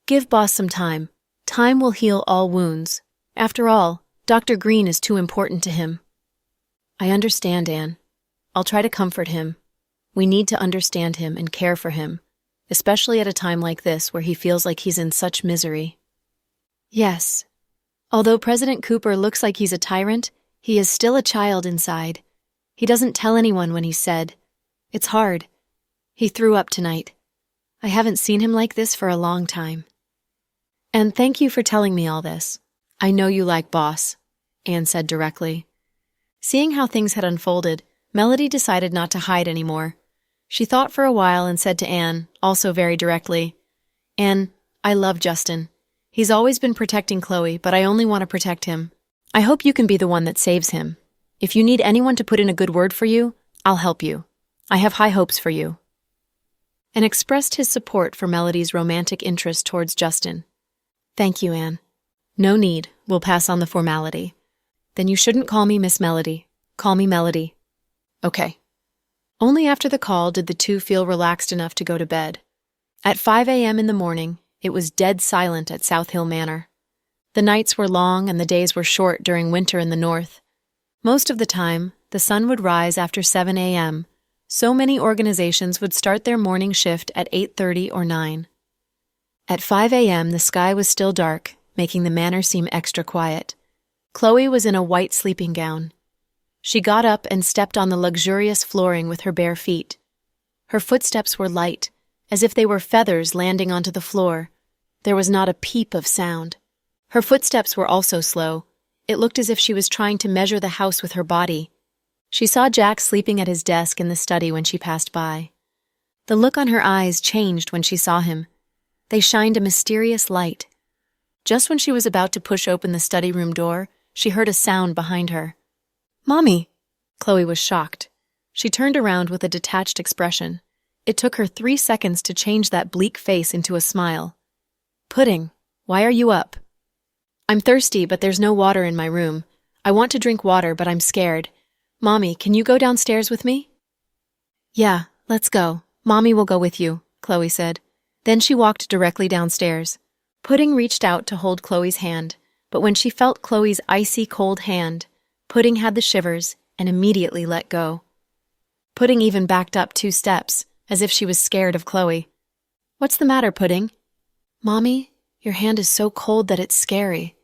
Give Boss some time. Time will heal all wounds. After all, Dr. Green is too important to him. I understand, Anne. I'll try to comfort him. We need to understand him and care for him, especially at a time like this where he feels like he's in such misery. Yes. Although President Cooper looks like he's a tyrant, he is still a child inside. He doesn't tell anyone when he's sad. It's hard. He threw up tonight. I haven't seen him like this for a long time. And thank you for telling me all this. I know you like Boss, Anne said directly. Seeing how things had unfolded, Melody decided not to hide anymore. She thought for a while and said to Anne, also very directly, Anne, I love Justin. He's always been protecting Chloe, but I only want to protect him. I hope you can be the one that saves him. If you need anyone to put in a good word for you, I'll help you. I have high hopes for you. And expressed his support for Melody's romantic interest towards Justin. Thank you, Anne. No need. We'll pass on the formality. Then you shouldn't call me Miss Melody. Call me Melody. Okay. Only after the call did the two feel relaxed enough to go to bed. At 5 a.m. in the morning, it was dead silent at South Hill Manor. The nights were long and the days were short during winter in the north. Most of the time, the sun would rise after 7 a.m., so many organizations would start their morning shift at 8:30 or 9. At 5 a.m., the sky was still dark, making the manor seem extra quiet. Chloe was in a white sleeping gown. She got up and stepped on the luxurious flooring with her bare feet. Her footsteps were light, as if they were feathers landing onto the floor. There was not a peep of sound. Her footsteps were also slow. It looked as if she was trying to measure the house with her body. She saw Jack sleeping at his desk in the study when she passed by. The look on her eyes changed when she saw him. They shined a mysterious light. Just when she was about to push open the study room door, she heard a sound behind her. Mommy! Chloe was shocked. She turned around with a detached expression. It took her 3 seconds to change that bleak face into a smile. Pudding, why are you up? I'm thirsty, but there's no water in my room. I want to drink water, but I'm scared. Mommy, can you go downstairs with me? Yeah, let's go. Mommy will go with you, Chloe said. Then she walked directly downstairs. Pudding reached out to hold Chloe's hand, but when she felt Chloe's icy cold hand, Pudding had the shivers and immediately let go. Pudding even backed up 2 steps, as if she was scared of Chloe. What's the matter, Pudding? Mommy, your hand is so cold that it's scary.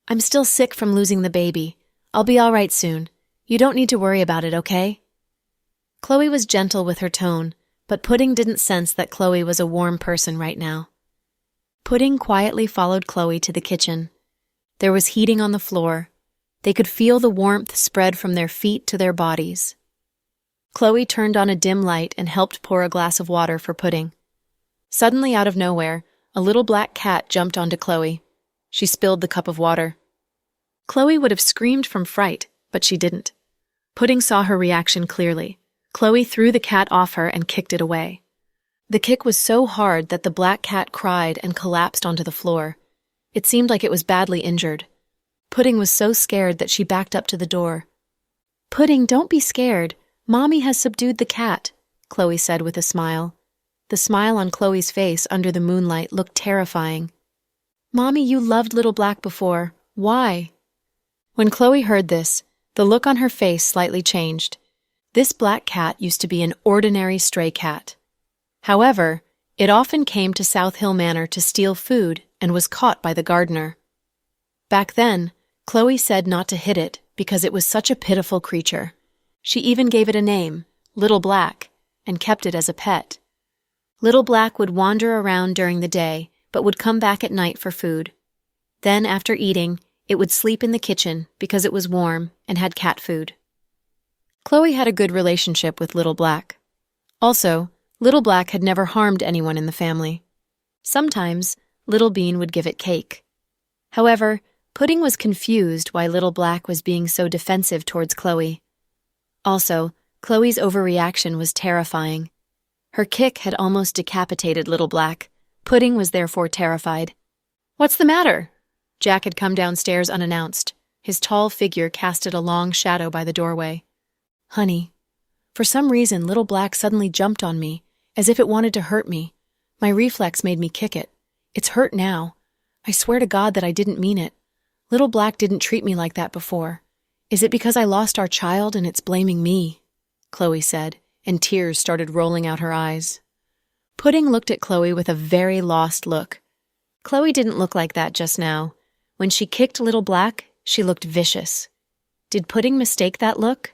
I'm still sick from losing the baby. I'll be all right soon. You don't need to worry about it, okay? Chloe was gentle with her tone, but Pudding didn't sense that Chloe was a warm person right now. Pudding quietly followed Chloe to the kitchen. There was heating on the floor. They could feel the warmth spread from their feet to their bodies. Chloe turned on a dim light and helped pour a glass of water for Pudding. Suddenly, out of nowhere, a little black cat jumped onto Chloe. She spilled the cup of water. Chloe would have screamed from fright, but she didn't. Pudding saw her reaction clearly. Chloe threw the cat off her and kicked it away. The kick was so hard that the black cat cried and collapsed onto the floor. It seemed like it was badly injured. Pudding was so scared that she backed up to the door. Pudding, don't be scared. Mommy has subdued the cat, Chloe said with a smile. The smile on Chloe's face under the moonlight looked terrifying. "Mommy, you loved Little Black before. Why?" When Chloe heard this, the look on her face slightly changed. This black cat used to be an ordinary stray cat. However, it often came to South Hill Manor to steal food and was caught by the gardener. Back then, Chloe said not to hit it because it was such a pitiful creature. She even gave it a name, Little Black, and kept it as a pet. Little Black would wander around during the day, but would come back at night for food. Then, after eating, it would sleep in the kitchen because it was warm and had cat food. Chloe had a good relationship with Little Black. Also, Little Black had never harmed anyone in the family. Sometimes, Little Bean would give it cake. However, Pudding was confused why Little Black was being so defensive towards Chloe. Also, Chloe's overreaction was terrifying. Her kick had almost decapitated Little Black. Pudding was therefore terrified. "What's the matter?" Jack had come downstairs unannounced. His tall figure casted a long shadow by the doorway. "Honey, for some reason Little Black suddenly jumped on me, as if it wanted to hurt me. My reflex made me kick it. It's hurt now. I swear to God that I didn't mean it. Little Black didn't treat me like that before. Is it because I lost our child and it's blaming me?" Chloe said, and tears started rolling out her eyes. Pudding looked at Chloe with a very lost look. Chloe didn't look like that just now. When she kicked Little Black, she looked vicious. Did Pudding mistake that look?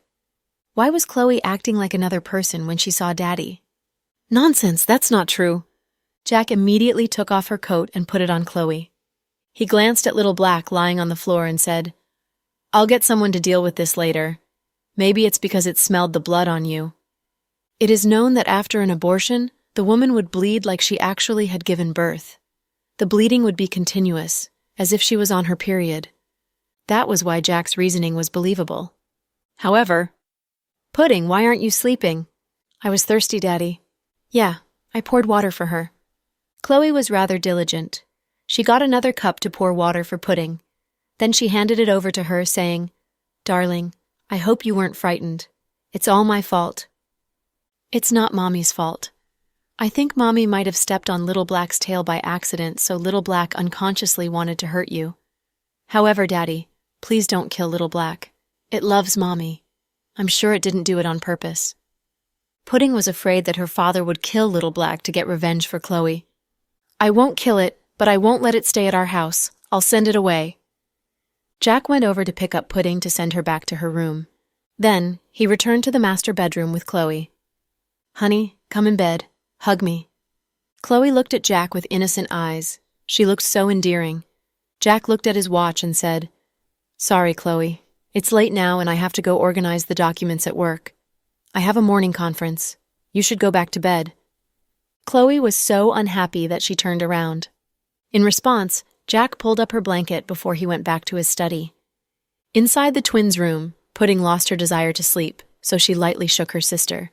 Why was Chloe acting like another person when she saw Daddy? "Nonsense, that's not true." Jack immediately took off her coat and put it on Chloe. He glanced at Little Black lying on the floor and said, "I'll get someone to deal with this later. Maybe it's because it smelled the blood on you." It is known that after an abortion, the woman would bleed like she actually had given birth. The bleeding would be continuous, as if she was on her period. That was why Jack's reasoning was believable. However, "Pudding, why aren't you sleeping?" "I was thirsty, Daddy." "Yeah, I poured water for her." Chloe was rather diligent. She got another cup to pour water for Pudding. Then she handed it over to her, saying, "Darling, I hope you weren't frightened. It's all my fault." "It's not Mommy's fault. I think Mommy might have stepped on Little Black's tail by accident, so Little Black unconsciously wanted to hurt you. However, Daddy, please don't kill Little Black. It loves Mommy. I'm sure it didn't do it on purpose." Pudding was afraid that her father would kill Little Black to get revenge for Chloe. "I won't kill it, but I won't let it stay at our house. I'll send it away." Jack went over to pick up Pudding to send her back to her room. Then, he returned to the master bedroom with Chloe. "Honey, come in bed. Hug me." Chloe looked at Jack with innocent eyes. She looked so endearing. Jack looked at his watch and said, "Sorry, Chloe. It's late now and I have to go organize the documents at work. I have a morning conference. You should go back to bed." Chloe was so unhappy that she turned around. In response, Jack pulled up her blanket before he went back to his study. Inside the twins' room, Pudding lost her desire to sleep, so she lightly shook her sister.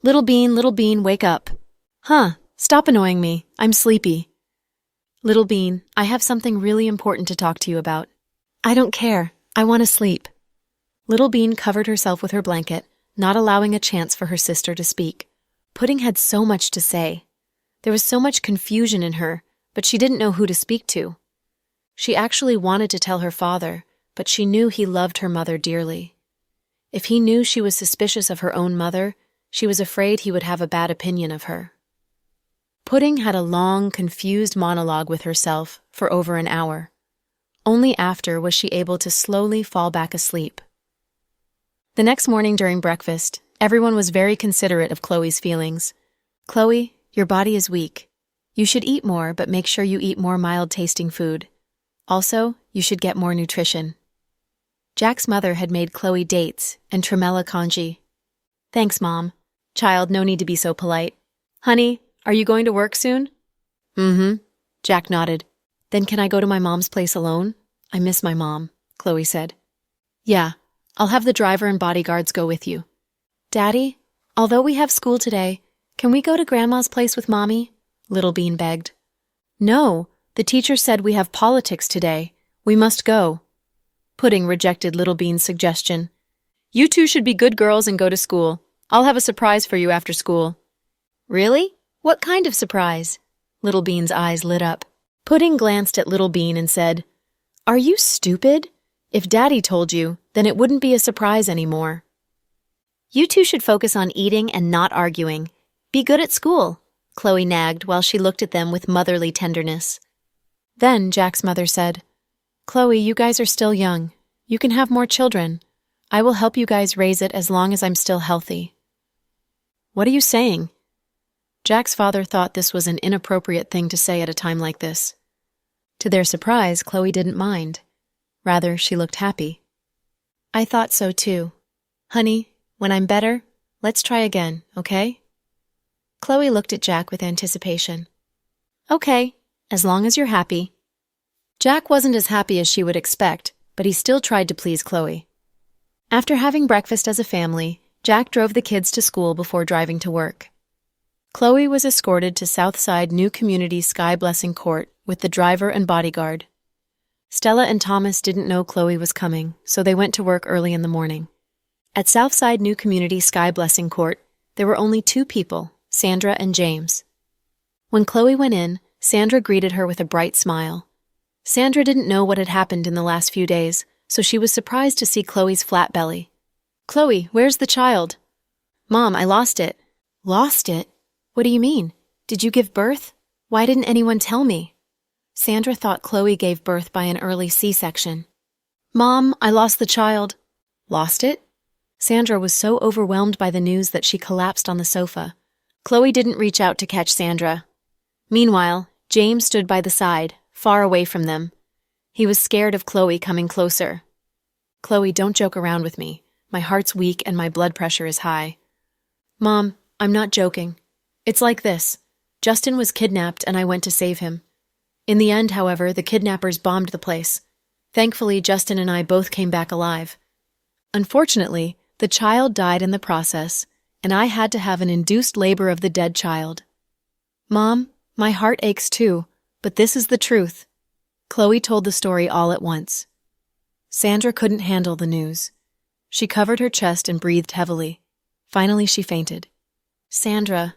Little Bean, wake up." "Huh, stop annoying me. I'm sleepy." "Little Bean, I have something really important to talk to you about." "I don't care. I want to sleep." Little Bean covered herself with her blanket, not allowing a chance for her sister to speak. Pudding had so much to say. There was so much confusion in her, but she didn't know who to speak to. She actually wanted to tell her father, but she knew he loved her mother dearly. If he knew she was suspicious of her own mother, she was afraid he would have a bad opinion of her. Pudding had a long, confused monologue with herself for over an hour. Only after was she able to slowly fall back asleep. The next morning during breakfast, everyone was very considerate of Chloe's feelings. "Chloe, your body is weak. You should eat more, but make sure you eat more mild-tasting food. Also, you should get more nutrition." Jack's mother had made Chloe dates and tremella congee. "Thanks, Mom. Child, no need to be so polite. Honey, are you going to work soon?" "Mm-hmm." Jack nodded. "Then can I go to my mom's place alone? I miss my mom," Chloe said. "Yeah, I'll have the driver and bodyguards go with you." "Daddy, although we have school today, can we go to Grandma's place with Mommy?" Little Bean begged. "No, the teacher said we have politics today. We must go." Pudding rejected Little Bean's suggestion. "You two should be good girls and go to school. I'll have a surprise for you after school." "Really? What kind of surprise? Little Bean's eyes lit up. Pudding glanced at Little Bean and said, Are you stupid? If Daddy told you, then it wouldn't be a surprise anymore. You two should focus on eating and not arguing. Be good at school, Chloe nagged while she looked at them with motherly tenderness. Then Jack's mother said, Chloe, you guys are still young. You can have more children. I will help you guys raise it as long as I'm still healthy. What are you saying? Jack's father thought this was an inappropriate thing to say at a time like this. To their surprise, Chloe didn't mind. Rather, she looked happy. I thought so too. Honey, when I'm better, let's try again, okay? Chloe looked at Jack with anticipation. Okay, as long as you're happy. Jack wasn't as happy as she would expect, but he still tried to please Chloe. After having breakfast as a family, Jack drove the kids to school before driving to work. Chloe was escorted to Southside New Community Sky Blessing Court with the driver and bodyguard. Stella and Thomas didn't know Chloe was coming, so they went to work early in the morning. At Southside New Community Sky Blessing Court, there were only two people, Sandra and James. When Chloe went in, Sandra greeted her with a bright smile. Sandra didn't know what had happened in the last few days, so she was surprised to see Chloe's flat belly. Chloe, where's the child? Mom, I lost it. Lost it? What do you mean? Did you give birth? Why didn't anyone tell me? Sandra thought Chloe gave birth by an early C-section. Mom, I lost the child. Lost it? Sandra was so overwhelmed by the news that she collapsed on the sofa. Chloe didn't reach out to catch Sandra. Meanwhile, James stood by the side, far away from them. He was scared of Chloe coming closer. Chloe, don't joke around with me. My heart's weak and my blood pressure is high. Mom, I'm not joking. It's like this. Justin was kidnapped and I went to save him. In the end, however, the kidnappers bombed the place. Thankfully, Justin and I both came back alive. Unfortunately, the child died in the process, and I had to have an induced labor of the dead child. Mom, my heart aches too, but this is the truth. Chloe told the story all at once. Sandra couldn't handle the news. She covered her chest and breathed heavily. Finally, she fainted. Sandra.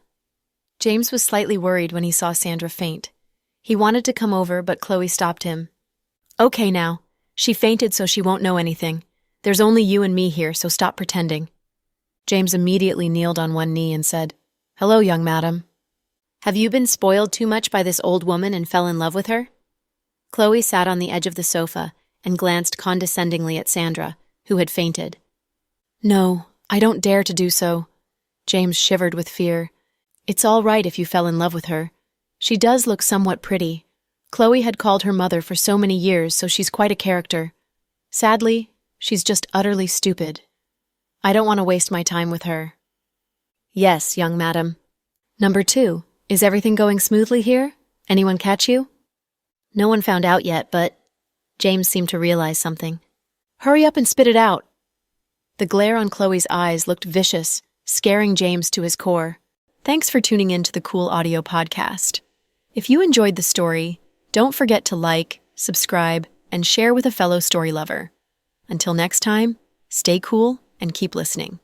James was slightly worried when he saw Sandra faint. He wanted to come over, but Chloe stopped him. Okay now. She fainted so she won't know anything. There's only you and me here, so stop pretending. James immediately kneeled on one knee and said, Hello, young madam. Have you been spoiled too much by this old woman and fell in love with her? Chloe sat on the edge of the sofa and glanced condescendingly at Sandra, who had fainted. No, I don't dare to do so. James shivered with fear. It's all right if you fell in love with her. She does look somewhat pretty. Chloe had called her mother for so many years, so she's quite a character. Sadly, she's just utterly stupid. I don't want to waste my time with her. Yes, young madam. Number 2, is everything going smoothly here? Anyone catch you? No one found out yet, but James seemed to realize something. Hurry up and spit it out. The glare on Chloe's eyes looked vicious, scaring James to his core. Thanks for tuning in to the Cool Audio Podcast. If you enjoyed the story, don't forget to like, subscribe, and share with a fellow story lover. Until next time, stay cool and keep listening.